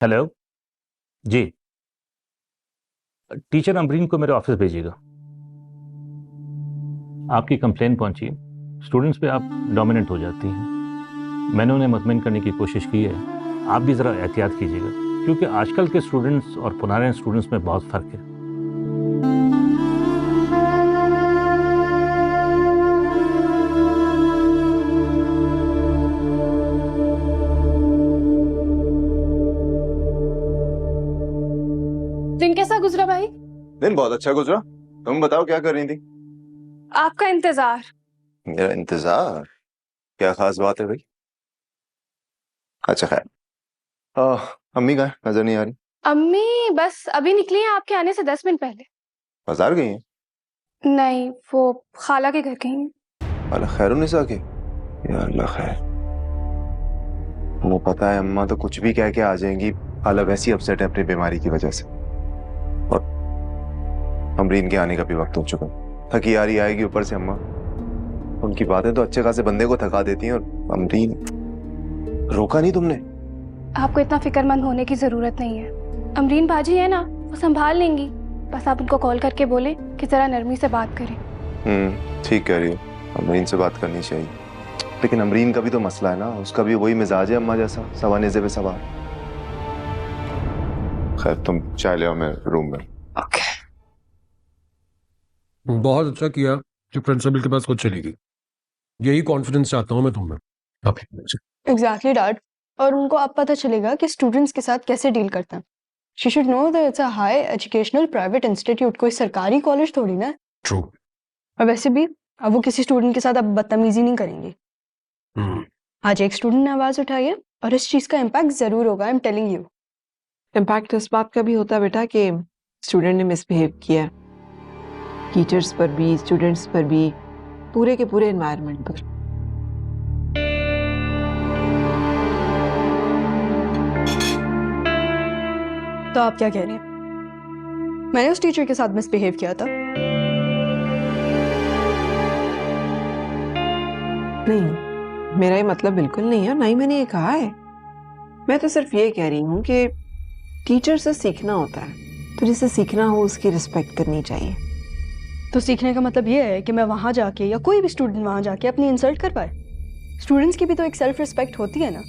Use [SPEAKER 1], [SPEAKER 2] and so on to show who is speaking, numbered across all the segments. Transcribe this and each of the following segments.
[SPEAKER 1] Hello जी। Teacher Amreen को मेरे office भेजिएगा। आपकी कंप्लेन पहुंची, स्टूडेंट्स पे आप डोमिनेंट हो जाती हैं। मैंने उन्हें मुतमिन करने की कोशिश की है, आप भी ज़रा एहतियात कीजिएगा, क्योंकि आजकल के स्टूडेंट्स और पुराने स्टूडेंट्स में बहुत फ़र्क है।
[SPEAKER 2] दिन कैसा गुजरा भाई?
[SPEAKER 3] दिन बहुत अच्छा गुजरा। तुम बताओ क्या कर रही थी?
[SPEAKER 2] आपका इंतजार।
[SPEAKER 3] मेरा इंतजार? क्या खास बात है भाई? अच्छा खैर। अम्मी कहाँ है? नजर नहीं आ रही।
[SPEAKER 2] अम्मी बस अभी निकली हैं आपके आने से 10 मिनट पहले।
[SPEAKER 3] बाजार गई हैं?
[SPEAKER 2] नहीं, वो खाला के घर गई हैं।
[SPEAKER 3] अल्लाह खैरुन्निसा के। या अल्लाह खैर। वो पता है अम्मा तो कुछ भी कह के आ जाएंगी। खाला वैसी अपसेट है अपनी बीमारी की वजह से। और अमरीन के आने का भी वक्त हो चुका। थकी आ रही आएगी ऊपर से अम्मा। उनकी बातें तो अच्छे खासे बंदे को थका देती हैं। और अमरीन, रोका नहीं तुमने?
[SPEAKER 2] आपको इतना फिक्रमंद होने की जरूरत नहीं है। अमरीन बाजी है ना, वो संभाल लेंगी। बस आप उनको कॉल करके बोले कि जरा नरमी से बात करें।
[SPEAKER 3] ठीक कह रही हो, अमरीन से बात करनी चाहिए। लेकिन अमरीन का भी तो मसला है ना, उसका भी वही मिजाज है अम्मा जैसा, सवानेज़े पे सवार। खैर तुम चाय ले आओ, मैं रूम में।
[SPEAKER 2] ओके।
[SPEAKER 4] बहुत अच्छा किया जो प्रिंसिपल के पास खुद चली गई। यही कॉन्फिडेंस चाहता हूँ मैं तुम में।
[SPEAKER 5] Exactly dad. और उनको अब पता चलेगा कि स्टूडेंट्स के साथ कैसे डील करते हैं। She should know that it's a high educational private institute, कोई सरकारी कॉलेज थोड़ी ना।
[SPEAKER 4] ट्रू।
[SPEAKER 5] और वैसे भी अब वो किसी स्टूडेंट के साथ अब बदतमीजी नहीं करेंगी। आज एक स्टूडेंट ने आवाज उठाई है और इस चीज का इम्पैक्ट जरूर होगा, I am telling you.
[SPEAKER 6] Impact इस बात का भी होता है बेटा कि स्टूडेंट ने मिसबिहेव किया है, टीचर्स पर भी, स्टूडेंट्स पर भी, पूरे के पूरे एनवायरनमेंट पर।
[SPEAKER 5] तो आप क्या कह रही हैं? मैंने उस टीचर के साथ मिसबिहेव किया था?
[SPEAKER 6] नहीं, मेरा ये मतलब बिल्कुल नहीं है, ना ही मैंने ये कहा है। मैं तो सिर्फ ये कह रही हूँ कि टीचर से सीखना होता है, तो जिसे सीखना हो उसकी रिस्पेक्ट करनी चाहिए।
[SPEAKER 5] तो सीखने का मतलब ये है कि मैं वहां जाके या कोई भी स्टूडेंट वहां जाके अपनी इंसल्ट कर पाए? स्टूडेंट्स की भी तो एक सेल्फ रिस्पेक्ट होती है ना।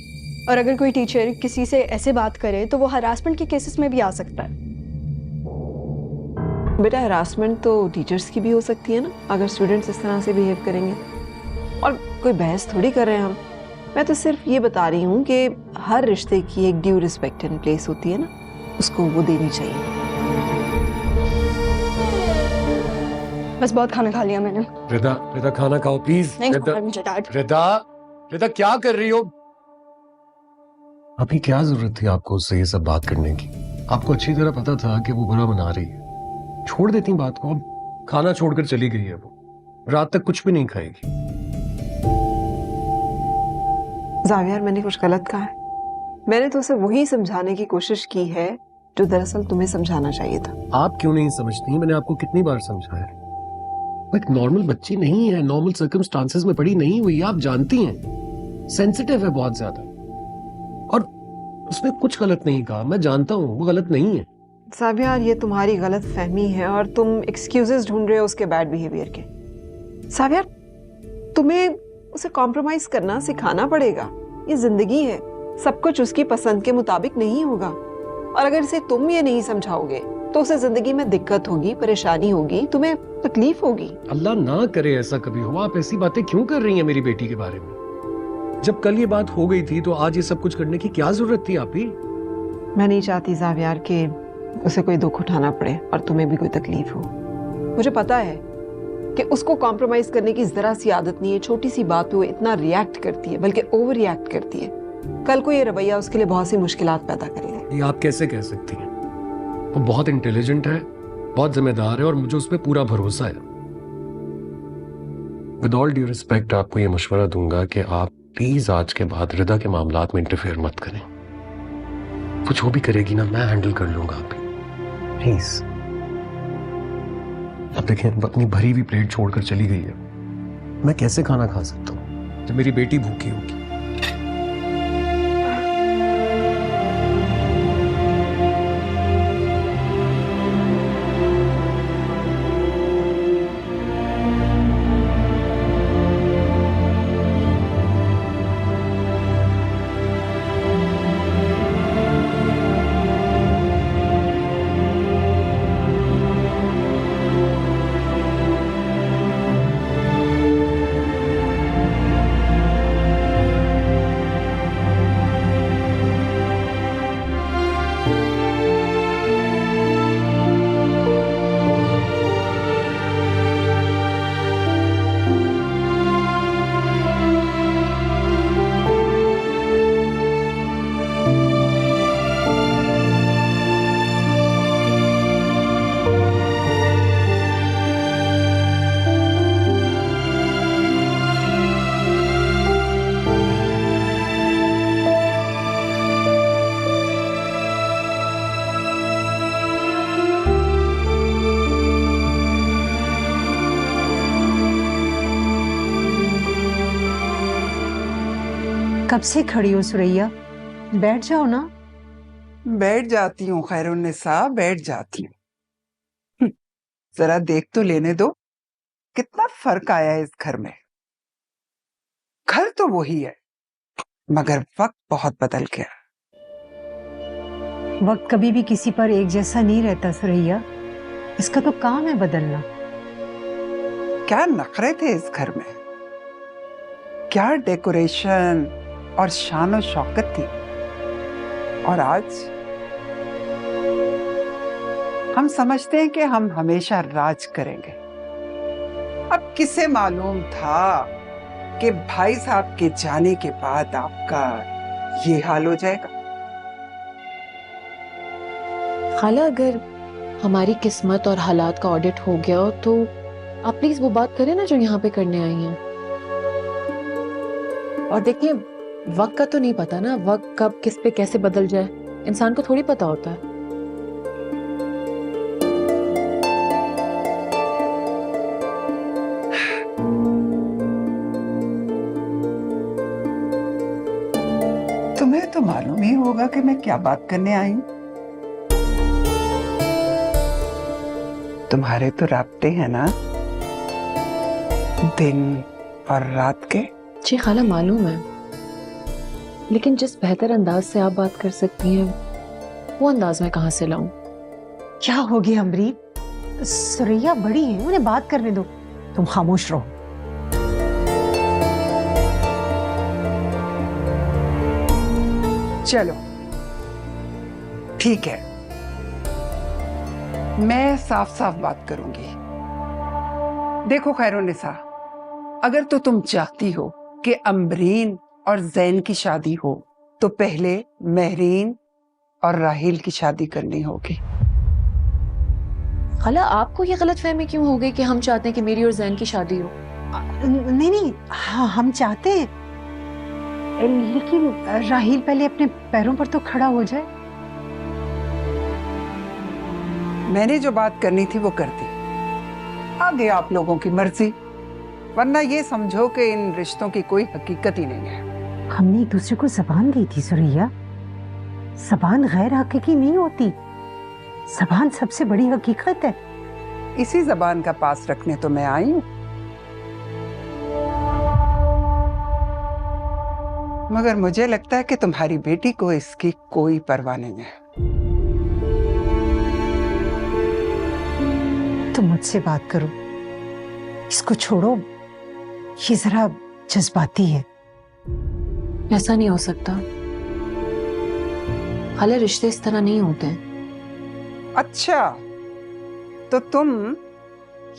[SPEAKER 5] और अगर कोई टीचर किसी से ऐसे बात करे तो वो हरासमेंट के केसेस में भी आ सकता है।
[SPEAKER 6] बेटा हरासमेंट तो टीचर्स की भी हो सकती है ना, अगर स्टूडेंट्स इस तरह से बिहेव करेंगे। और कोई बहस थोड़ी कर रहे हैं हम। मैं तो सिर्फ ये बता रही हूँ कि हर रिश्ते की एक ड्यू रिस्पेक्ट इन प्लेस होती है ना, उसको वो देनी चाहिए।
[SPEAKER 5] बस बहुत खाना खा लिया मैंने।
[SPEAKER 4] रिदा, रिदा खाना खाओ प्लीज।
[SPEAKER 5] नहीं
[SPEAKER 4] रिदा,
[SPEAKER 5] खाना मुझे डैड।
[SPEAKER 4] रिदा, रिदा क्या कर रही हो? अभी क्या जरूरत थी आपको उससे ये सब बात करने की? आपको अच्छी तरह पता था कि वो बुरा मना रही है। छोड़ देती बात को। अब खाना छोड़कर चली गई है वो, रात तक कुछ भी नहीं खाएगी।
[SPEAKER 6] जावियर, मैंने कुछ गलत कहा है? मैंने तो उसे वही समझाने की कोशिश की है जो दरअसल तुम्हें समझाना चाहिए था।
[SPEAKER 4] आप क्यों नहीं समझती? मैंने आपको कितनी बार समझाया। वो एक नॉर्मल बच्ची नहीं है, नॉर्मल सर्कमस्टांसेस में पड़ी नहीं हुई, आप जानती हैं। सेंसिटिव है बहुत ज्यादा। और उसने कुछ गलत नहीं कहा, मैं जानता हूँ वो गलत नहीं है।
[SPEAKER 6] जावियर, ये तुम्हारी गलत फहमी है और तुम एक्सक्यूजेस ढूंढ रहे हो उसके बैड बिहेवियर के। जावियर, तुम्हें उसे कॉम्प्रोमाइज करना सिखाना पड़ेगा। ये जिंदगी है, सब कुछ उसकी पसंद के मुताबिक नहीं होगा। और अगर इसे तुम ये नहीं समझाओगे तो उसे जिंदगी में दिक्कत होगी, परेशानी होगी, तुम्हें तकलीफ होगी।
[SPEAKER 4] अल्लाह ना करे ऐसा कभी हो। आप ऐसी बातें क्यों कर रही हैं मेरी बेटी के बारे में? जब कल ये बात हो गई थी तो आज ये सब कुछ करने की क्या जरूरत थी आप ही?
[SPEAKER 6] मैं नहीं चाहती जावियर कि उसे कोई दुख उठाना पड़े और तुम्हें भी कोई तकलीफ हो। मुझे पता है कि उसको कॉम्प्रोमाइज करने की जरा सी आदत नहीं है। छोटी सी बात पे वो इतना रिएक्ट करती है, बल्कि ओवर रिएक्ट करती है। कल को ये रवैया उसके लिए बहुत सी मुश्किलात पैदा करेगा।
[SPEAKER 4] ये आप कैसे कह सकती हैं? वो बहुत इंटेलिजेंट है, बहुत जिम्मेदार है और मुझे उस पर पूरा भरोसा है। विद ऑल ड्यू रिस्पेक्ट आपको ये मशवरा दूंगा कि आप प्लीज आज के बाद रिदा के मामलात में इंटरफेयर मत करें। वो जो भी करेगी ना, मैं हैंडल कर लूंगा। आप प्लीज। अब देखें, वो अपनी भरी हुई प्लेट छोड़कर चली गई है। मैं कैसे खाना खा सकता हूँ जब मेरी बेटी भूखी होगी?
[SPEAKER 7] कब से खड़ी हो सुरैया? बैठ जाओ ना।
[SPEAKER 8] बैठ जाती हूँ खैरुन्निसा, बैठ जाती हूँ। जरा देख तो लेने दो कितना फर्क आया है इस घर में। घर तो वही है मगर वक्त बहुत बदल गया।
[SPEAKER 7] वक्त कभी भी किसी पर एक जैसा नहीं रहता सुरैया, इसका तो काम है बदलना।
[SPEAKER 8] क्या नखरे थे इस घर में, क्या डेकोरेशन और शान और शौकत थी, और आज हम समझते हैं कि हम हमेशा राज करेंगे। अब किसे मालूम था कि भाई साहब के जाने के बाद आपका ये हाल हो जाएगा।
[SPEAKER 9] खाला, अगर हमारी किस्मत और हालात का ऑडिट हो गया हो तो आप प्लीज वो बात करें ना जो यहाँ पे करने आई हैं। और देखिए, वक्त का तो नहीं पता ना, वक्त कब किस पे कैसे बदल जाए इंसान को थोड़ी पता होता है।
[SPEAKER 8] तुम्हें तो मालूम ही होगा कि मैं क्या बात करने आई हूं। तुम्हारे तो राब्ते हैं ना दिन और रात के।
[SPEAKER 9] जी खाला, मालूम है, लेकिन जिस बेहतर अंदाज से आप बात कर सकती हैं वो अंदाज मैं कहाँ से लाऊं?
[SPEAKER 7] क्या हो गया अमरीन? सुरैया बड़ी है, उन्हें बात करने दो, तुम खामोश रहो।
[SPEAKER 8] चलो ठीक है, मैं साफ साफ बात करूंगी। देखो खैरुन्निसा, अगर तो तुम चाहती हो कि अमरीन और जैन की शादी हो तो पहले महरीन और राहिल की शादी करनी होगी।
[SPEAKER 9] खाला, आपको ये गलतफहमी क्यों हो गई कि हम चाहते हैं कि मेरी और जैन की शादी हो?
[SPEAKER 7] नहीं नहीं, हाँ हम चाहते हैं, लेकिन राहिल पहले अपने पैरों पर तो खड़ा हो जाए।
[SPEAKER 8] मैंने जो बात करनी थी वो कर दी, आगे आप लोगों की मर्जी, वरना ये समझो कि इन रिश्तों की कोई हकीकत ही नहीं है।
[SPEAKER 7] हमने एक दूसरे को जबान दी थी सुरैया, जबान गैर हकीकी नहीं होती, जबान सबसे बड़ी हकीकत है।
[SPEAKER 8] इसी जबान का पास रखने तो मैं आई हूं, मगर मुझे लगता है कि तुम्हारी बेटी को इसकी कोई परवाह नहीं है।
[SPEAKER 7] तुम मुझसे बात करो, इसको छोड़ो, ये जरा जज्बाती है।
[SPEAKER 9] ऐसा नहीं हो सकता खाला, रिश्ते इस तरह नहीं होते हैं।
[SPEAKER 8] अच्छा, तो तुम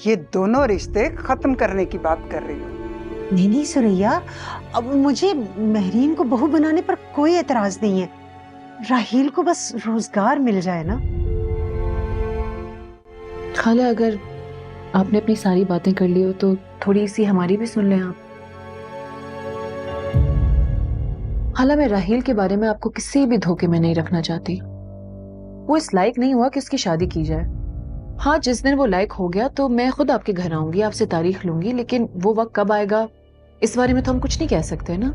[SPEAKER 8] ये दोनों रिश्ते खत्म करने की बात कर रही हो?
[SPEAKER 7] नहीं नहीं सुरैया, अब मुझे महरीन को बहू बनाने पर कोई एतराज नहीं है, राहिल को बस रोजगार मिल जाए ना।
[SPEAKER 9] खाला, अगर आपने अपनी सारी बातें कर ली हो तो थोड़ी सी हमारी भी सुन लें आप। खाला, मैं राहिल के बारे में आपको किसी भी धोखे में नहीं रखना चाहती। वो इस लायक नहीं हुआ कि उसकी शादी की जाए। हाँ, जिस दिन वो लायक हो गया तो मैं खुद आपके घर आऊंगी, आपसे तारीख लूंगी, लेकिन वो वक्त कब आएगा इस बारे में तो हम कुछ नहीं कह सकते ना।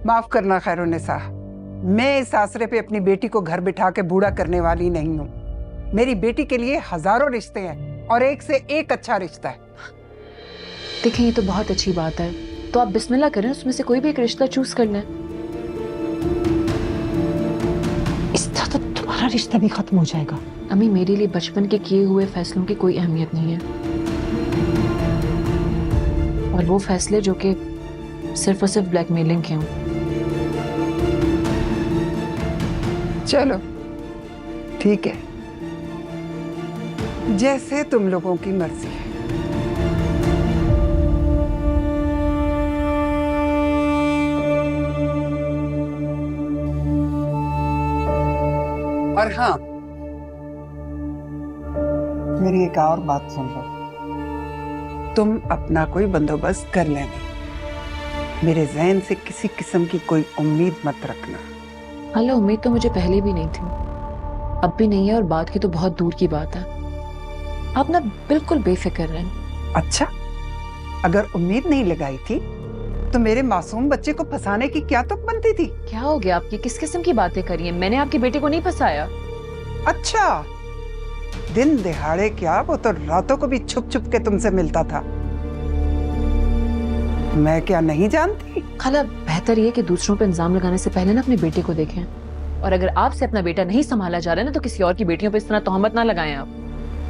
[SPEAKER 8] माफ करना खैरुन्निसा, मैं इस आसरे पे अपनी बेटी को घर बिठा के बूढ़ा करने वाली नहीं हूँ। मेरी बेटी के लिए हजारों रिश्ते हैं और एक से एक अच्छा रिश्ता है।
[SPEAKER 9] देखें, ये तो बहुत अच्छी बात है, तो आप बिस्मिल्लाह करें, उसमें से कोई भी एक रिश्ता चूज कर लें।
[SPEAKER 7] इस तरह तो तुम्हारा रिश्ता भी खत्म हो जाएगा।
[SPEAKER 9] अम्मी, मेरे लिए बचपन के किए हुए फैसलों की कोई अहमियत नहीं है, और वो फैसले जो कि सिर्फ और सिर्फ ब्लैकमेलिंग के हों।
[SPEAKER 8] चलो ठीक है, जैसे तुम लोगों की मर्जी है। और हाँ, मेरी एक और बात सुन लो, तुम अपना कोई बंदोबस्त कर लेना, मेरे ज़हन से किसी किस्म की कोई उम्मीद मत रखना।
[SPEAKER 9] हालांकि उम्मीद तो मुझे पहले भी नहीं थी, अब भी नहीं है, और बात की तो बहुत दूर की बात है। आप ना बिल्कुल बेफिक्र रहें।
[SPEAKER 8] अच्छा, अगर उम्मीद नहीं लगाई थी तो मेरे मासूम बच्चे को फंसाने की क्या तुक बनती थी?
[SPEAKER 9] क्या हो गया? आपकी किस किस्म की बातें करी हैं? मैंने आपकी बेटे को नहीं फंसाया।
[SPEAKER 8] अच्छा, दिन दिहाड़े क्या, वो तो रातों को भी छुप छुप के तुमसे मिलता था। मैं क्या नहीं जानती?
[SPEAKER 9] खाला, बेहतर ये कि दूसरों पे इल्जाम लगाने से पहले ना अपने बेटे को देखें। और अगर आपसे अपना बेटा नहीं संभाला जा रहा है ना, तो किसी और की बेटियों पे इस तरह तोहमत ना लगाएं आप।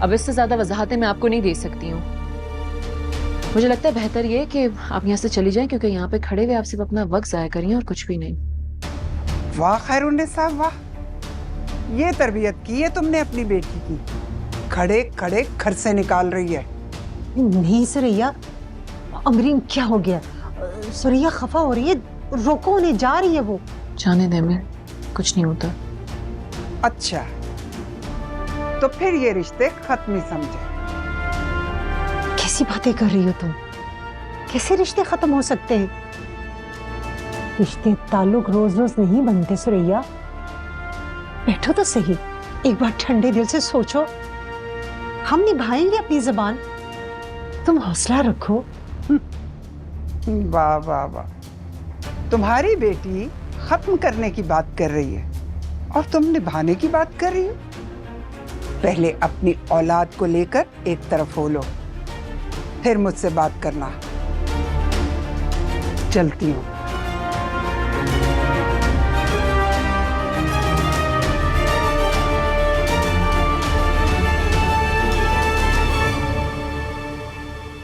[SPEAKER 9] अब इससे ज्यादा वजाहतें मैं आपको नहीं दे सकती हूँ। मुझे लगता है बेहतर ये कि आप यहाँ से चली जाएं, क्योंकि यहाँ पे खड़े हुए आप सिर्फ अपना वक्त जाया करिए और कुछ भी नहीं।
[SPEAKER 8] वाह खैरुन्निसा, वाह, ये तरबियत की है तुमने अपनी बेटी की। खड़े खड़े घर से निकाल रही है।
[SPEAKER 7] नहीं सुरैया, अमरीन क्या हो गया? सुरैया खफा हो रही है, रोको, उन्हें जा रही है वो।
[SPEAKER 9] जाने दे अमीर, कुछ नहीं होता।
[SPEAKER 8] अच्छा, तो फिर ये रिश्ते खत्म ही समझे।
[SPEAKER 7] कैसी बातें कर रही हो तुम? कैसे रिश्ते खत्म हो सकते हैं? रिश्ते ताल्लुक रोज रोज नहीं बनते सुरैया। बैठो तो सही, एक बार ठंडे दिल से सोचो। हम निभाएंगे अपनी जुबान, तुम हौसला रखो।
[SPEAKER 8] वाह वाह वाह, तुम्हारी बेटी खत्म करने की बात कर रही है और तुम निभाने की बात कर रही हो। पहले अपनी औलाद को लेकर एक तरफ हो लो, फिर मुझसे बात करना। चलती हूँ।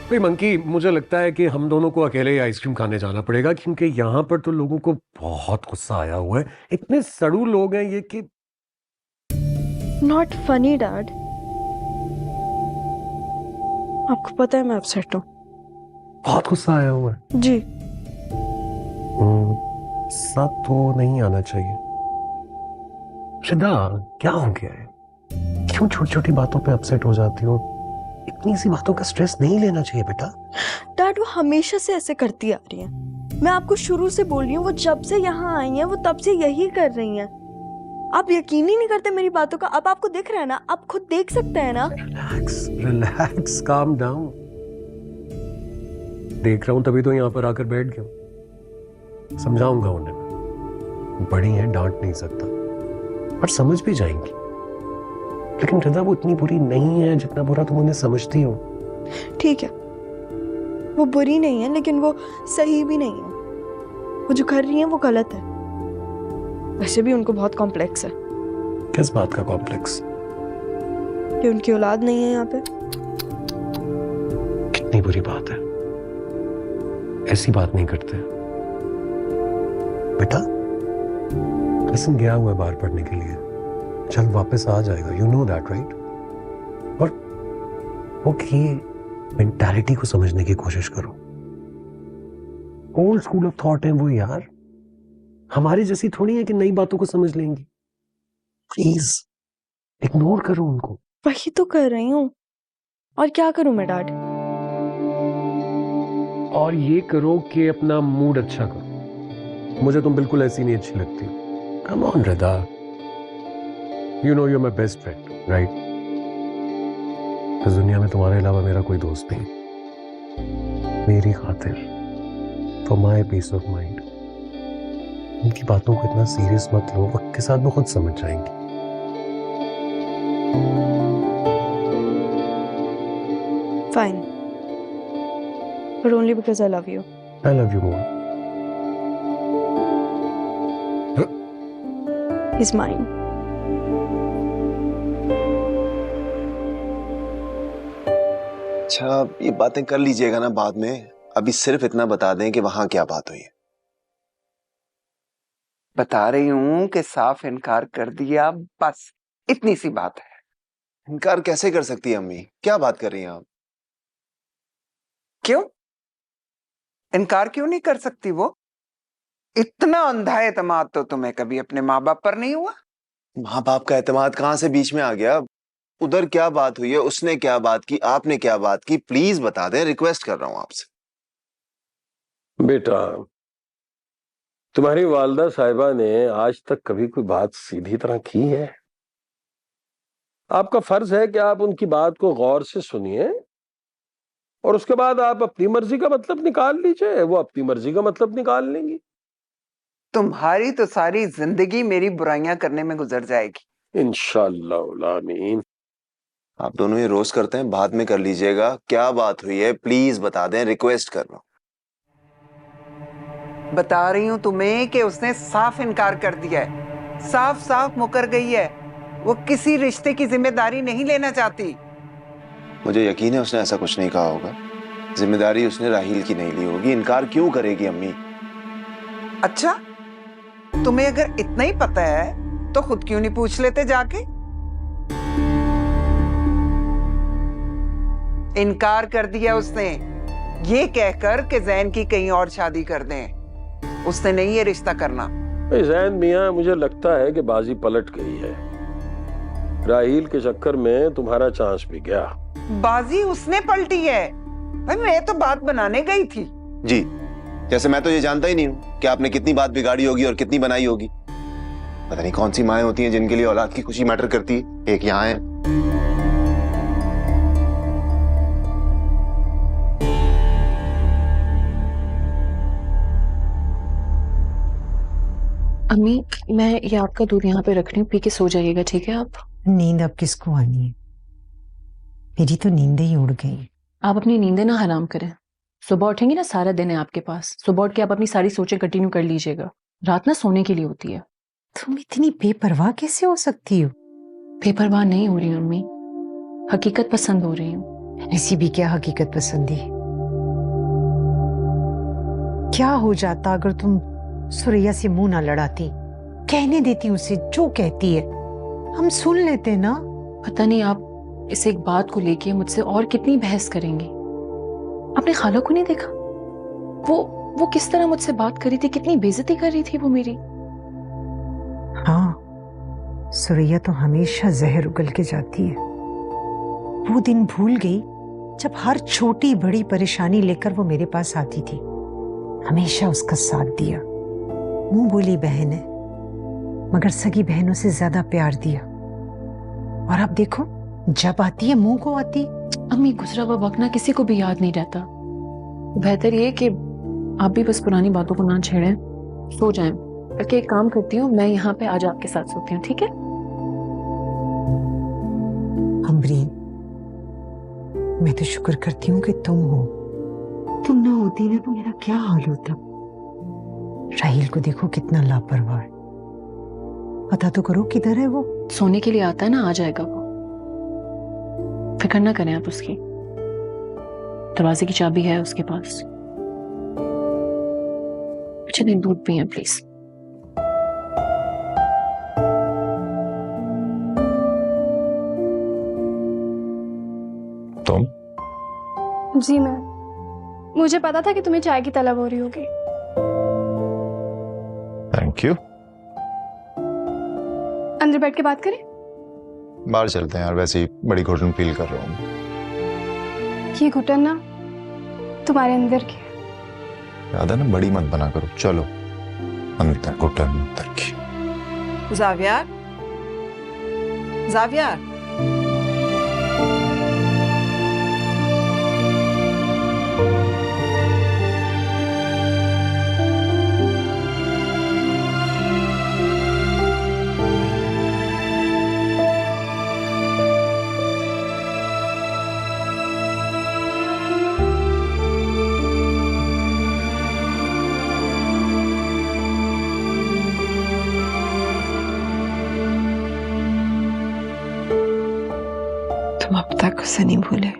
[SPEAKER 4] भाई मंकी, मुझे लगता है कि हम दोनों को अकेले ही आइसक्रीम खाने जाना पड़ेगा, क्योंकि यहाँ पर तो लोगों को बहुत गुस्सा आया हुआ है। इतने सड़ू लोग हैं ये कि
[SPEAKER 5] नॉट फनी डैड। आपको पता है मैं अपसेट हूँ।
[SPEAKER 4] बहुत गुस्सा आया हुआ है
[SPEAKER 5] जी।
[SPEAKER 4] गुस्सा तो नहीं आना चाहिए। शिदा, क्या हो गया है? क्यों छोटी छोटी बातों पे अपसेट हो जाती हो? इतनी सी बातों का स्ट्रेस नहीं लेना चाहिए बेटा।
[SPEAKER 5] डैड, वो हमेशा से ऐसे करती आ रही है। मैं आपको शुरू से बोल रही हूँ, वो जब से यहाँ आई हैं वो तब से यही कर रही हैं। आप यकीन ही नहीं करते मेरी बातों का। अब आपको दिख रहा है ना, आप खुद देख सकते हैं ना।
[SPEAKER 4] Relax relax, calm down. देख रहा हूं तभी तो यहाँ पर आकर बैठ गया। समझाऊंगा उन्हें, बड़ी है, डांट नहीं सकता, पर समझ भी जाएंगी। लेकिन रिदा, वो इतनी बुरी नहीं है जितना बुरा तुम उन्हें समझती हो।
[SPEAKER 5] ठीक है, वो बुरी नहीं है, लेकिन वो सही भी नहीं है। वो जो कर रही है वो गलत है। वैसे भी उनको बहुत कॉम्प्लेक्स है।
[SPEAKER 4] किस बात का कॉम्प्लेक्स?
[SPEAKER 5] कि उनकी औलाद नहीं है यहाँ पे।
[SPEAKER 4] कितनी बुरी बात है, ऐसी बात नहीं करते बेटा। हसन गया हुआ है बाहर पढ़ने के लिए, जल्द वापस आ जाएगा। You know that right? और वो की मेंटालिटी को समझने की कोशिश करो। ओल्ड स्कूल ऑफ थॉट है वो यार, हमारी जैसी थोड़ी है कि नई बातों को समझ लेंगी। प्लीज इग्नोर करो उनको।
[SPEAKER 5] वही तो कर रही हूँ, और क्या करूं मैं डैड?
[SPEAKER 4] और ये करो कि अपना मूड अच्छा करो। मुझे तुम बिल्कुल ऐसी नहीं अच्छी लगती। Come on Rida, you know you are my best friend, right? इस दुनिया में तुम्हारे अलावा मेरा कोई दोस्त नहीं। मेरी खातिर, for my peace of mind, उनकी बातों को इतना सीरियस मत लो। वक्त के साथ वो खुद समझ जाएंगी।
[SPEAKER 5] Fine, but only because I love you.
[SPEAKER 4] I love you more.
[SPEAKER 5] He's mine.
[SPEAKER 3] अच्छा, ये बातें कर लीजिएगा ना बाद में। अभी सिर्फ इतना बता दें कि वहां क्या बात हुई है।
[SPEAKER 8] बता रही हूँ कि साफ इनकार कर दिया, बस इतनी सी बात है।
[SPEAKER 3] इनकार कैसे कर सकती है अम्मी? क्या बात कर रही हैं आप?
[SPEAKER 8] क्यों इनकार क्यों नहीं कर सकती वो? इतना अंधा एतमाद तो तुम्हें कभी अपने माँ बाप पर नहीं हुआ?
[SPEAKER 3] माँ बाप का एतमाद कहाँ से बीच में आ गया? उधर क्या बात हुई है, उसने क्या बात की, आपने क्या बात की, प्लीज बता दें, रिक्वेस्ट कर रहा हूं आपसे।
[SPEAKER 10] बेटा, तुम्हारी वालदा साहिबा ने आज तक कभी कोई बात सीधी तरह की है? आपका फर्ज है कि आप उनकी बात को गौर से सुनिए और उसके बाद आप अपनी मर्जी का मतलब निकाल लीजिए, वो अपनी मर्जी का मतलब निकाल लेंगी।
[SPEAKER 8] तुम्हारी तो सारी जिंदगी मेरी बुराइयां करने में गुजर जाएगी।
[SPEAKER 10] इंशाअल्लाह आमीन।
[SPEAKER 3] आप दोनों ये रोज करते हैं, बाद में कर लीजिएगा। क्या बात हुई है प्लीज बता दें, रिक्वेस्ट कर रहा हूं।
[SPEAKER 8] बता रही हूं तुम्हें कि उसने साफ इनकार कर दिया है, साफ साफ मुकर गई है। वो किसी रिश्ते की जिम्मेदारी नहीं लेना चाहती।
[SPEAKER 3] मुझे यकीन है उसने ऐसा कुछ नहीं कहा होगा। जिम्मेदारी उसने राहील की नहीं ली होगी। इनकार क्यों करेगी अम्मी?
[SPEAKER 8] अच्छा, तुम्हें अगर इतना ही पता है तो खुद क्यों नहीं पूछ लेते जाके? इनकार कर दिया उसने, ये कहकर कि जैन की कहीं और शादी कर दें। उसने नहीं ये रिश्ता करना।
[SPEAKER 10] जैन मियां, मुझे लगता है कि बाजी पलट गई है। राहील के चक्कर में तुम्हारा चांस भी गया।
[SPEAKER 8] बाजी उसने पलटी है भाई, मैं तो बात बनाने गई थी।
[SPEAKER 3] जी, जैसे मैं तो ये जानता ही नहीं हूं कि आपने कितनी बात बिगाड़ी होगी और कितनी बनाई होगी। पता नहीं कौन सी माएं होती हैं जिनके लिए औलाद की खुशी मैटर करती है। एक यहाँ है।
[SPEAKER 9] अम्मी, मैं ये आपका दूध यहाँ पे रख रही हूँ, पी के सो जाइएगा, ठीक है? आप
[SPEAKER 7] नींद अब किसको आनी है? मेरी तो नींदें ही उड़ गई।
[SPEAKER 9] आप अपनी नींदें ना हराम करें। सुबह उठेंगी ना, सारा दिन है आपके पास। सुबह उठ के आप अपनी सारी सोचें कंटिन्यू कर लीजिएगा। रात ना सोने के लिए होती है।
[SPEAKER 7] तुम इतनी बेपरवाह कैसे हो सकती हो?
[SPEAKER 9] बेपरवाह नहीं हो रही हूँ अम्मी, हकीकत पसंद हो रही हूँ।
[SPEAKER 7] ऐसी भी क्या हकीकत पसंदी? क्या हो जाता अगर तुम सुरैया से मुंह ना लड़ाती, कहने देती उसे जो कहती है, हम सुन लेते ना।
[SPEAKER 9] पता नहीं आप इस एक बात को लेके मुझसे और कितनी बहस करेंगी। आपने खाला को नहीं देखा? वो किस तरह मुझसे बात करी थी, कितनी बेइज्जती कर रही थी वो मेरी।
[SPEAKER 7] हाँ, सुरैया तो हमेशा जहर उगल के जाती है। वो दिन भूल गई जब हर छोटी बड़ी परेशानी लेकर वो मेरे पास आती थी। हमेशा उसका साथ दिया। मुंह बोली बहन है, मगर सगी बहनों से ज्यादा प्यार दिया। और अब देखो, जब आती है मुंह को आती।
[SPEAKER 9] अम्मी, गुजरा हुआ वक्त ना किसी को भी याद नहीं रहता। बेहतर ये कि आप भी बस पुरानी बातों को ना छेड़ें, सो जाएं। बल्कि एक काम करती हूँ, मैं यहाँ पे आज आपके साथ सोती हूँ, ठीक है?
[SPEAKER 7] अमरीन, मैं तो शुक्र करती हूँ कि तुम हो। तुम ना होती ना तो मेरा क्या हाल होता। राहील को देखो कितना लापरवाह है। पता तो करो किधर है वो।
[SPEAKER 9] सोने के लिए आता है ना, आ जाएगा वो। फिक्र ना करें आप उसकी। दरवाजे की चाबी है उसके पास। चलिए दूध पिए प्लीज।
[SPEAKER 3] तुम?
[SPEAKER 2] जी मैम, मुझे पता था कि तुम्हें चाय की तलब हो रही होगी।
[SPEAKER 3] Thank you.
[SPEAKER 2] अंदर बैठ के बात करें?
[SPEAKER 3] बाहर चलते हैं यार, वैसे ही बड़ी घुटन फील कर रहा हूँ।
[SPEAKER 2] ये घुटन ना तुम्हारे अंदर की।
[SPEAKER 3] याद है ना, बड़ी मत बना करो। चलो अंदर, घुटन अंदर की।
[SPEAKER 6] जावियार, जावियार, तुम अब तक उसे नहीं भूले।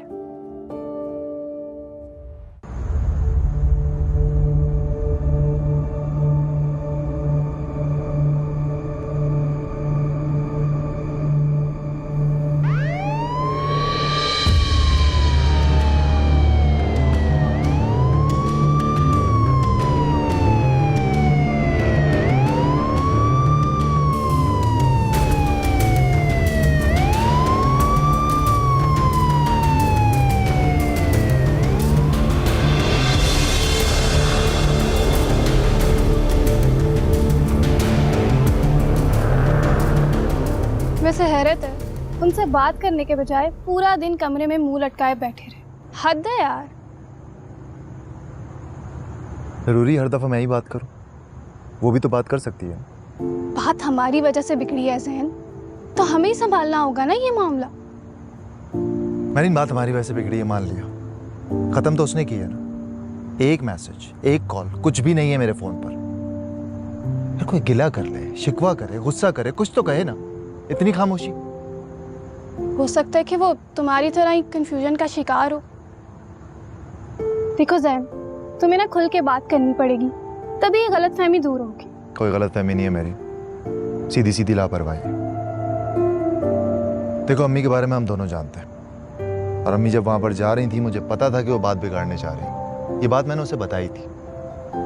[SPEAKER 2] वैसे हैरत है, उनसे बात करने के बजाय पूरा दिन कमरे में मुंह लटकाए बैठे रहे। हद है यार।
[SPEAKER 3] जरूरी हर दफा मैं ही बात करूं? वो भी तो बात कर सकती है।
[SPEAKER 2] बात हमारी वजह से बिगड़ी है ज़हन, तो हमें ही संभालना होगा ना ये मामला।
[SPEAKER 3] मैंने बात हमारी वजह से बिगड़ी है मान लिया, खत्म तो उसने किया ना। एक मैसेज, एक कॉल, कुछ भी नहीं है मेरे फोन पर। यार कोई गिला कर ले, शिकवा करे, गुस्सा करे, कुछ तो कहे ना। इतनी खामोशी।
[SPEAKER 2] हो सकता है कि वो तुम्हारी तरह ही कंफ्यूजन का शिकार हो। देखो ज़ैन, तुम्हें ना खुल के बात करनी पड़ेगी, तभी ये गलतफहमी दूर होगी।
[SPEAKER 3] कोई गलतफहमी नहीं है मेरी, सीधी सीधी लापरवाही। देखो अम्मी के बारे में हम दोनों जानते हैं, और अम्मी जब वहां पर जा रही थी मुझे पता था कि वो बात बिगाड़ने जा रही। ये बात मैंने उसे बताई थी।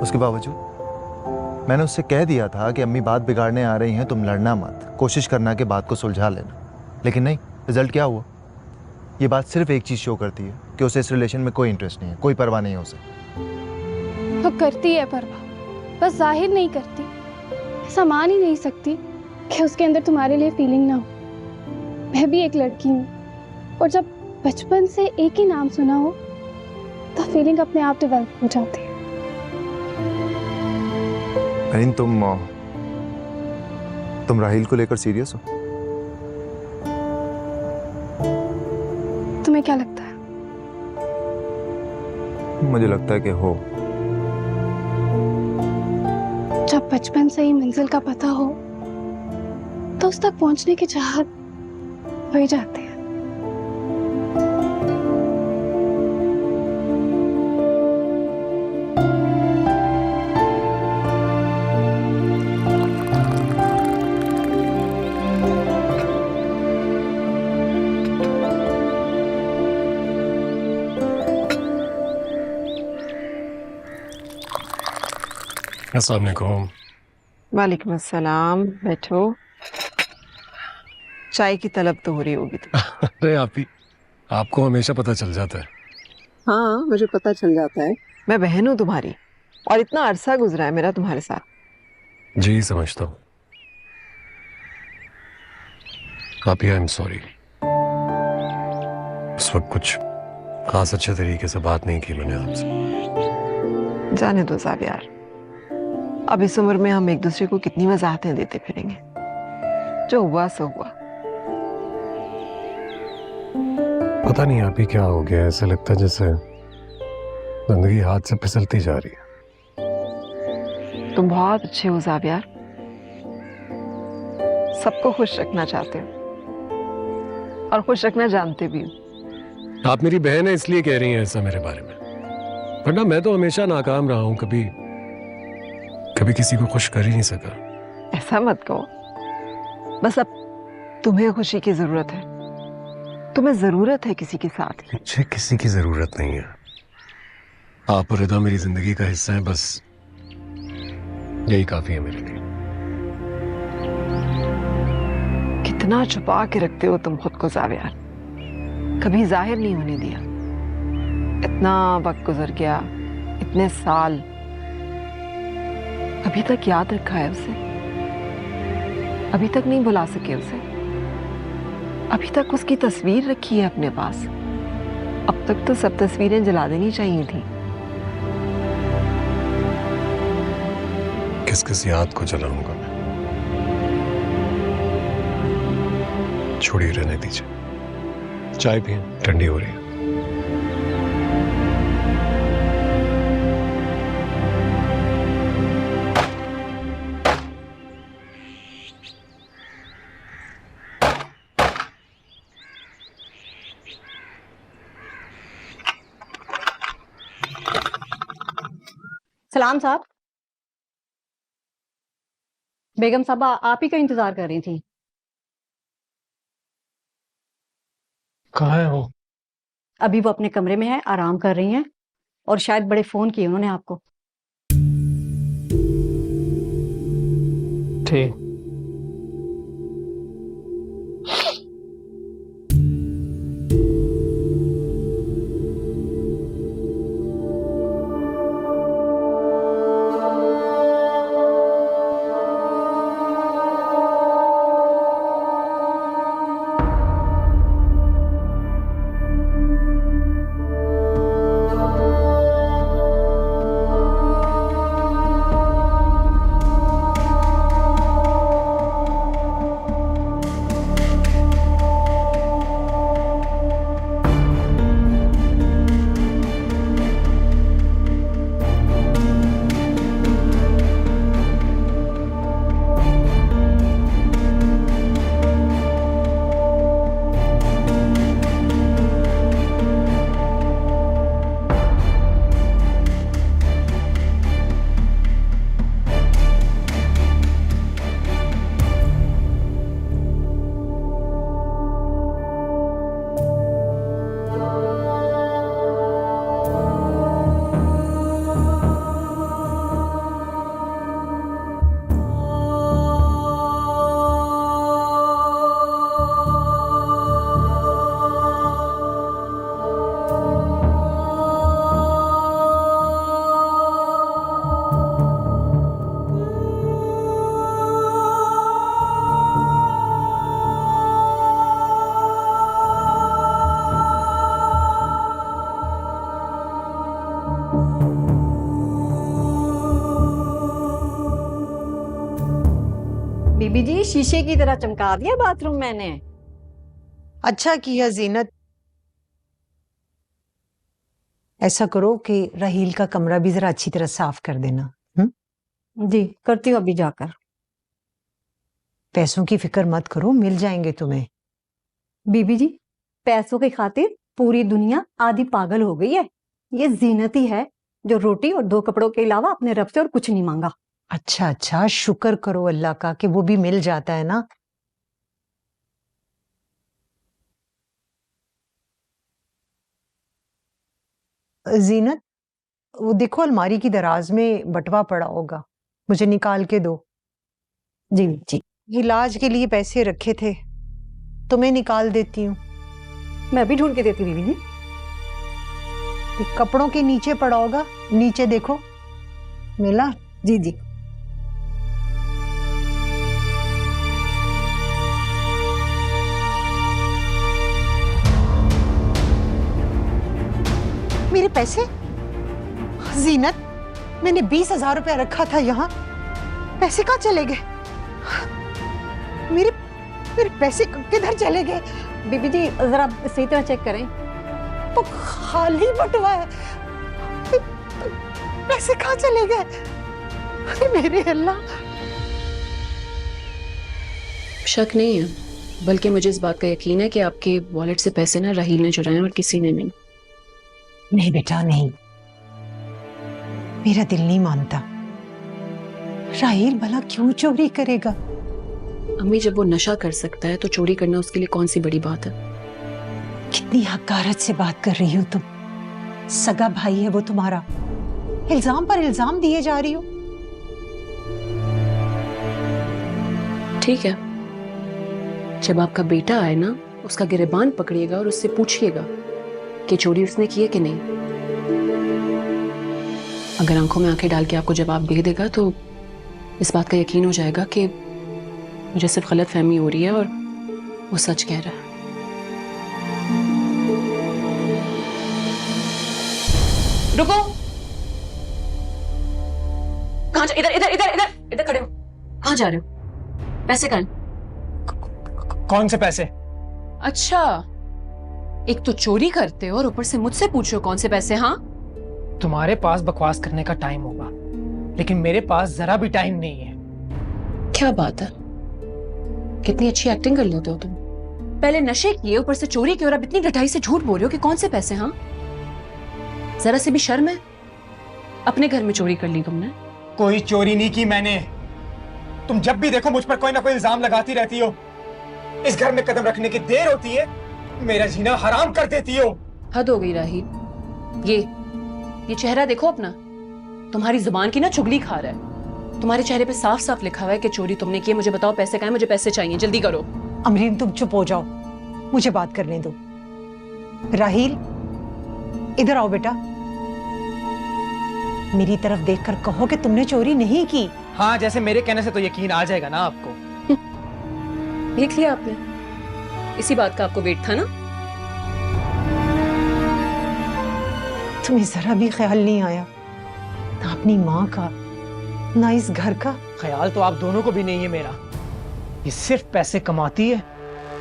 [SPEAKER 3] उसके बावजूद मैंने उससे कह दिया था कि अम्मी बात बिगाड़ने आ रही हैं, तुम लड़ना मत, कोशिश करना कि बात को सुलझा लेना। लेकिन नहीं, रिजल्ट क्या हुआ? ये बात सिर्फ एक चीज शो करती है कि उसे इस रिलेशन में कोई इंटरेस्ट नहीं है, कोई परवाह नहीं है उसे।
[SPEAKER 2] तो करती है परवाह, बस जाहिर नहीं करती। ऐसा मान ही नहीं सकती कि उसके अंदर तुम्हारे लिए फीलिंग ना हो। मैं भी एक लड़की हूँ, और जब बचपन से एक ही नाम सुना हो तो फीलिंग अपने आप डेवलप हो जाती है।
[SPEAKER 3] अरीन, तुम राहिल को लेकर सीरियस हो?
[SPEAKER 2] तुम्हें क्या लगता है?
[SPEAKER 3] मुझे लगता है कि हो।
[SPEAKER 2] जब बचपन से ही मंजिल का पता हो तो उस तक पहुंचने की चाहत हो ही जाती है।
[SPEAKER 4] अस्सलाम वालेकुम।
[SPEAKER 6] वालेकुम अस्सलाम, बैठो। चाय की तलब तो हो रही होगी तुम।
[SPEAKER 4] अरे आपको हमेशा पता चल जाता है।
[SPEAKER 6] हाँ, मुझे पता चल जाता है। मैं बहन हूँ तुम्हारी, और इतना अरसा गुजरा है मेरा तुम्हारे साथ।
[SPEAKER 4] जी समझता हूँ। I am sorry. उस वक्त कुछ खास अच्छे तरीके से बात नहीं की मैंने आपसे।
[SPEAKER 6] जाने दो ज़ावियार, अब इस उम्र में हम एक दूसरे को कितनी वजाहतें देते फिरेंगे। जो हुआ सो हुआ।
[SPEAKER 4] पता नहीं आप ही क्या हो गया, ऐसा लगता है जैसे जिंदगी हाथ से फिसलती जा रही है।
[SPEAKER 6] तुम बहुत अच्छे हो ज़ावियार, सबको खुश रखना चाहते हो और खुश रखना जानते भी हो।
[SPEAKER 4] आप मेरी बहन है इसलिए कह रही हैं ऐसा मेरे बारे में, वरना मैं तो हमेशा नाकाम रहा हूं, कभी किसी को खुश कर ही नहीं सका।
[SPEAKER 6] ऐसा मत कहो, बस अब तुम्हें खुशी की जरूरत है। तुम्हें जरूरत है किसी के साथ।
[SPEAKER 4] मुझे किसी की जरूरत नहीं है। आप और रिदा मेरी जिंदगी का हिस्सा है, बस यही काफी है मेरे लिए।
[SPEAKER 6] कितना छुपा के रखते हो तुम खुद को ज़ावियार, कभी जाहिर नहीं होने दिया। इतना वक्त गुजर गया, इतने साल, अभी तक याद रखा है उसे? अभी तक नहीं भुला सके उसे? अभी तक उसकी तस्वीर रखी है अपने पास? अब तक तो सब तस्वीरें जला देनी चाहिए थी।
[SPEAKER 4] किस किस याद को जलाऊंगा मैं? छोड़िए, रहने दीजिए। चाय पिए, ठंडी हो रही है।
[SPEAKER 7] सलाम साहब। बेगम साहबा आप ही का इंतजार कर रही थी।
[SPEAKER 4] कहाँ है वो?
[SPEAKER 7] अभी वो अपने कमरे में है, आराम कर रही हैं, और शायद बड़े फोन किए उन्होंने आपको।
[SPEAKER 4] ठीक।
[SPEAKER 7] बीबी जी शीशे की तरह चमका दिया बाथरूम मैंने। अच्छा किया जीनत। ऐसा करो कि राहील का कमरा भी जरा अच्छी तरह साफ कर देना। जी करती हूँ अभी जाकर। पैसों की फिक्र मत करो, मिल जाएंगे तुम्हें। बीबी जी पैसों की खातिर पूरी दुनिया आधी पागल हो गई है। ये जीनत ही है जो रोटी और 2 कपड़ों के अलावा अपने रब से और कुछ नहीं मांगा। अच्छा अच्छा, शुक्र करो अल्लाह का कि वो भी मिल जाता है ना। जीनत वो देखो अलमारी की दराज में बटवा पड़ा होगा, मुझे निकाल के दो। जी जी। इलाज के लिए पैसे रखे थे तो मैं निकाल देती हूँ। मैं भी ढूंढ के देती बीबी जी। कपड़ों के नीचे पड़ा होगा, नीचे देखो। मिला? जी जी। मेरे पैसे? जीनत, मैंने 20,000 रुपया रखा था यहाँ, पैसे कहाँ चले गए? मेरे पैसे किधर चले गए? बीबी जी जरा सही तरह चेक करें। तो खाली बटवा है, पैसे कहाँ चले गए? मेरे अल्लाह।
[SPEAKER 9] शक नहीं है, बल्कि मुझे इस बात का यकीन है कि आपके वॉलेट से पैसे ना राहील ने चुराए और किसी ने नहीं।
[SPEAKER 7] नहीं बेटा नहीं, मेरा दिल नहीं मानता। राहील भला क्यों चोरी करेगा?
[SPEAKER 9] अम्मी जब वो नशा कर सकता है तो चोरी करना उसके लिए कौन सी बड़ी बात है?
[SPEAKER 7] कितनी हकारत से बात कर रही हो तुम। सगा भाई है वो तुम्हारा, इल्जाम पर इल्जाम दिए जा रही हो।
[SPEAKER 9] ठीक है, जब आपका बेटा आए ना उसका गिरेबान पकड़िएगा और उससे पूछिएगा कि चोरी उसने की है कि नहीं। अगर आंखों में आंखें डाल के आपको जवाब दे देगा तो इस बात का यकीन हो जाएगा कि मुझे सिर्फ गलत फहमी हो रही है और वो सच कह रहा है। रुको, कहाँ जा? इधर इधर इधर इधर इधर खड़े हो। कहाँ जा रहे हो? पैसे कहाँ?
[SPEAKER 11] कौन से पैसे?
[SPEAKER 9] अच्छा, एक तो चोरी करते हो और ऊपर से मुझसे पूछो कौन से पैसे। हाँ,
[SPEAKER 11] तुम्हारे पास बकवास करने का टाइम होगा, लेकिन मेरे पास जरा भी टाइम नहीं है।
[SPEAKER 9] क्या बात है, कितनी अच्छी एक्टिंग कर लेते हो तुम। पहले नशे किए, ऊपर से चोरी की, और अब इतनी ढटाई से झूठ बोल रहे हो कि कौन से पैसे। हाँ, जरा से भी शर्म है? अपने घर में चोरी कर ली तुमने?
[SPEAKER 11] कोई चोरी नहीं की मैंने। तुम जब भी देखो मुझ पर कोई ना कोई इल्जाम लगाती रहती हो। इस घर में कदम रखने की देर होती है, मेरा जीना हराम कर देती हो।
[SPEAKER 9] हद हो गई राहील। ये चेहरा देखो अपना, तुम्हारी जुबान की ना चुगली खा रहा है। तुम्हारे चेहरे पे साफ साफ लिखा हुआ है कि चोरी तुमने की है। मुझे बताओ पैसे कहाँ हैं? मुझे पैसे चाहिए, जल्दी करो।
[SPEAKER 7] अमरीन तुम चुप हो जाओ, मुझे बात करने दो। राहील इधर आओ बेटा, मेरी तरफ देखकर कहो कि तुमने चोरी नहीं की।
[SPEAKER 11] हाँ, जैसे मेरे कहने से तो यकीन आ जाएगा ना आपको।
[SPEAKER 9] देख लिया आपने, इसी बात का आपको वेट था ना?
[SPEAKER 7] तुम्हें जरा भी ख्याल नहीं आया ना अपनी माँ का ना इस घर का?
[SPEAKER 11] ख्याल तो आप दोनों को भी नहीं है मेरा। ये सिर्फ पैसे कमाती है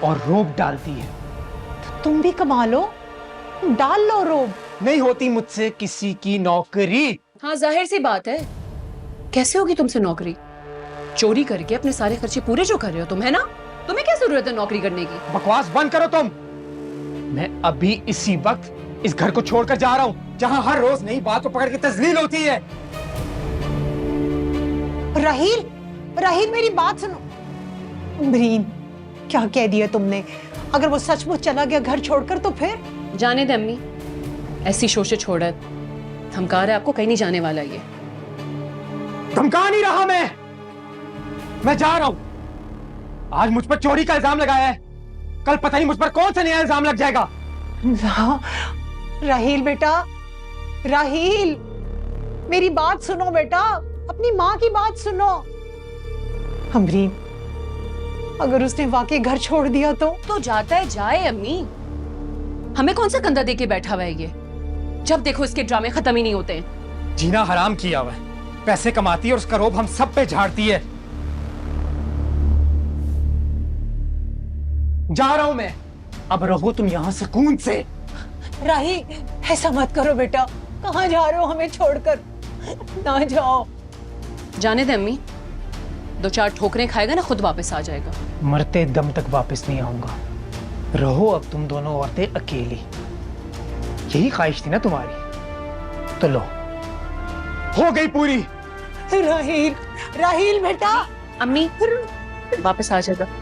[SPEAKER 11] और रोब डालती है।
[SPEAKER 7] तो तुम भी कमा लो, डाल लो रोब।
[SPEAKER 11] नहीं होती मुझसे किसी की नौकरी।
[SPEAKER 9] हाँ, जाहिर सी बात है, कैसे होगी तुमसे नौकरी? चोरी करके अपने सारे खर्चे पूरे जो कर रहे हो तुम, है ना? तुम्हें क्या जरूरत है नौकरी करने की?
[SPEAKER 11] बकवास बंद करो तुम। मैं अभी इसी वक्त इस घर को छोड़कर जा रहा हूं, जहां हर रोज नई बात को पकड़ के तजलील होती है।
[SPEAKER 7] राहील, राहील मेरी बात सुनो। अमरीन, क्या कह दिया तुमने? अगर वो सचमुच चला गया घर छोड़कर तो फिर?
[SPEAKER 9] जाने दे अम्मी, ऐसी शोशे छोड़, धमका रहा है आपको, कहीं नहीं जाने वाला ये।
[SPEAKER 11] धमका नहीं रहा मैं जा रहा हूं। आज मुझ पर चोरी का इल्जाम लगाया है, कल पता नहीं मुझ पर कौन सा नया इल्जाम लग जाएगा।
[SPEAKER 7] राहील बेटा, राहील मेरी बात सुनो बेटा, अपनी माँ की बात सुनो। अमरीन, अगर उसने वाकई घर छोड़ दिया तो
[SPEAKER 9] जाता है जाए अम्मी, हमें कौन सा कंधा देके बैठा हुआ है ये? जब देखो इसके ड्रामे खत्म ही नहीं होते हैं।
[SPEAKER 11] जीना हराम किया हुआ है, पैसे कमाती है और उसका रोब हम सब पे झाड़ती है। जा रहा हूं मैं। अब रहो तुम यहाँ सुकून से।
[SPEAKER 7] राही, ऐसा मत करो बेटा, कहाँ जा रहे हो हमें छोड़कर? ना जाओ।
[SPEAKER 9] जाने दे अम्मी, 2-4 ठोकरें खाएगा ना खुद वापस आ जाएगा।
[SPEAKER 11] मरते दम तक वापस नहीं आऊंगा। रहो अब तुम दोनों औरतें अकेली। यही ख्वाहिश थी ना तुम्हारी, तो लो, हो गई पूरी।
[SPEAKER 7] राहील, राहील बेटा।
[SPEAKER 9] अम्मी वापस आ जाएगा।